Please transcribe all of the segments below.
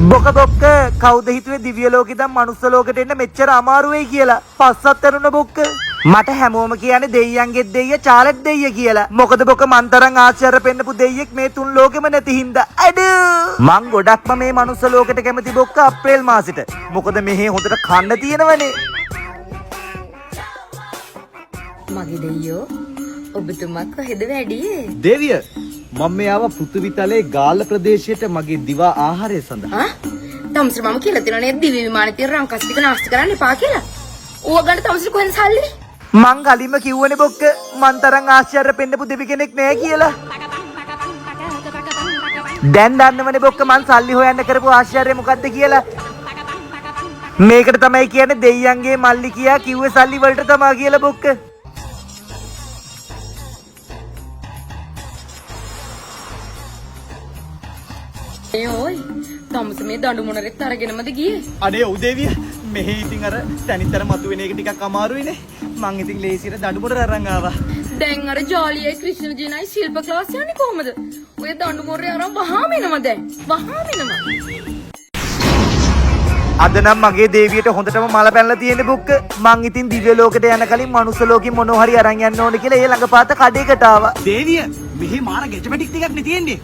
බොක බොක්ක කවුද හිතුවේ දිව්‍ය ලෝකෙ ඉඳන් මනුස්ස ලෝකෙට එන්න මෙච්චර අමාරු වෙයි කියලා. පස්සත් ඇරුණ බොක්ක. මට හැමෝම කියන්නේ දෙයියන්ගෙත් දෙයිය චාලෙත් දෙයිය කියලා. මොකද බොක මන් තරම් ආශ්චර්ය පෙන්නපු දෙයියෙක් මේ තුන් ලෝකෙම නැති හින්දා. අඩෝ මං ගොඩක්ම මේ මනුස්ස ලෝකෙට කැමති බොක්ක අප්‍රේල් මාසෙට. මොකද මෙහි හොඳට කන්න තියෙනවනේ. මගේ දෙයියෝ ඔබතුමා කොහෙද වැඩියේ? දෙවිය මම මෙයාව පෘථිවි තලයේ ගාල්ල ප්‍රදේශයට මගේ දිවා ආහාරය සඳහා. තමුසර මම කියලා තියෙනවා නේද දිවි විමානේ තියෙන රංකස් ටික නාස්ති කරන්න එපා කියලා. ඌව ගන්න තමුසර කොහෙන්ද සල්ලි? මං කලින්ම කිව්වනේ බොක්ක මන් තරම් ආශ්චර්ය පෙන්නපු දෙවි කෙනෙක් නෑ කියලා. දැන් දන්නවනේ බොක්ක මං සල්ලි හොයන්න කරපු ආශ්චර්යය මොකද්ද කියලා. මේකට තමයි කියන්නේ දෙයියන්ගේ මල්ලි කියා කිව්වේ සල්ලි වලට තමයි කියලා බොක්ක. ඔය් තමුස මේ දඬු මොනරෙක් අරගෙනමද ගියේ? අනේ ඔව් දෙවිය මෙහි ඉතින් අර තනිතර මතුවෙන එක ටිකක් අමාරුයිනේ. මං ඉතින් ලේසියට දඬු මොනර අරන් ආවා. දැන් අර ජාලියයි ක්‍රිෂ්ණ ජීනයි ශිල්ප ක්ලාස් යන්නේ කොහමද? ඔය දඬු මොරේ අරන් වහාම එනවා දැන්. වහාම එනවා. අද නම් මගේ දේවියට හොඳටම මල පැනලා තියෙන බුක්ක. මං ඉතින් දිව්‍ය ලෝකෙට යන කලින් මනුස්ස ලෝකෙ මොනවා හරි අරන් යන්න ඕනේ කියලා ඒ ළඟපාත කඩේකට ආවා. දෙවිය මෙහි මාර ගැජමැටික් ටිකක් නේ තියෙන්නේ.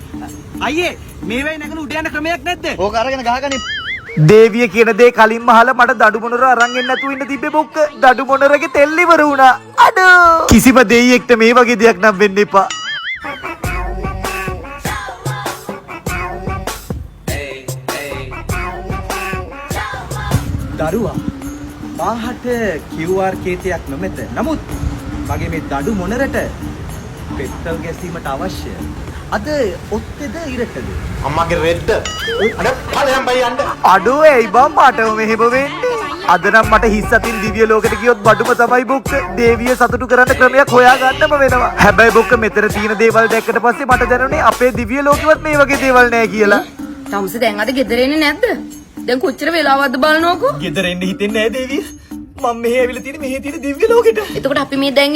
අයියේ මේ වෙයි නැගන උඩ යන ක්‍රමයක් නැද්ද? ඕක අරගෙන ගහගනින්. දේවිය කියන දේ කලින්ම අහලා මට දඩු මොනර අරන් එන්න නැතුව ඉන්න තිබ්බේ බොක්ක. දඩු මොනරගේ තෙල් ඉවර වුණා. අඩෝ කිසිම දෙයියෙක්ට මේ වගේ දෙයක් නම් වෙන්න එපා. දරුවා මාහට QR කේතයක් නොමැත. නමුත් මගේ මේ දඩු මොනරට පෙට්‍රල් ගැසීමට අවශ්‍ය. අද ඔත්තේද ඉරටද? අම්මගේ රෙද්ද. අර ඵලයන් බයි යන්න. අඩෝ ඇයි බම් මට මෙහෙම වෙන්නේ? අද නම් මට හිස් අතින් දිව්‍ය ලෝකෙට ගියොත් බඩුම තමයි බොක්ක. දේවිය සතුටු කරන්න ක්‍රමයක් හොයාගන්නම වෙනවා. හැබැයි බොක්ක මෙතන තියෙන දේවල් දැක්කට පස්සේ මට දැනුනේ අපේ දිව්‍ය ලෝකෙවත් මේ වගේ දේවල් නැහැ කියලා. තමුස දැන් අද ගෙදර එන්නේ නැද්ද? දැන් කොච්චර වෙලාවක්ද බලනවකෝ? ගෙදර එන්න හිතෙන්නේ නැහැ දේවිය. මම මෙහෙ ඇවිල්ලා තියෙන්නේ මෙහෙ තියෙන දිව්‍ය ලෝකෙට. එතකොට අපි මේ දැන්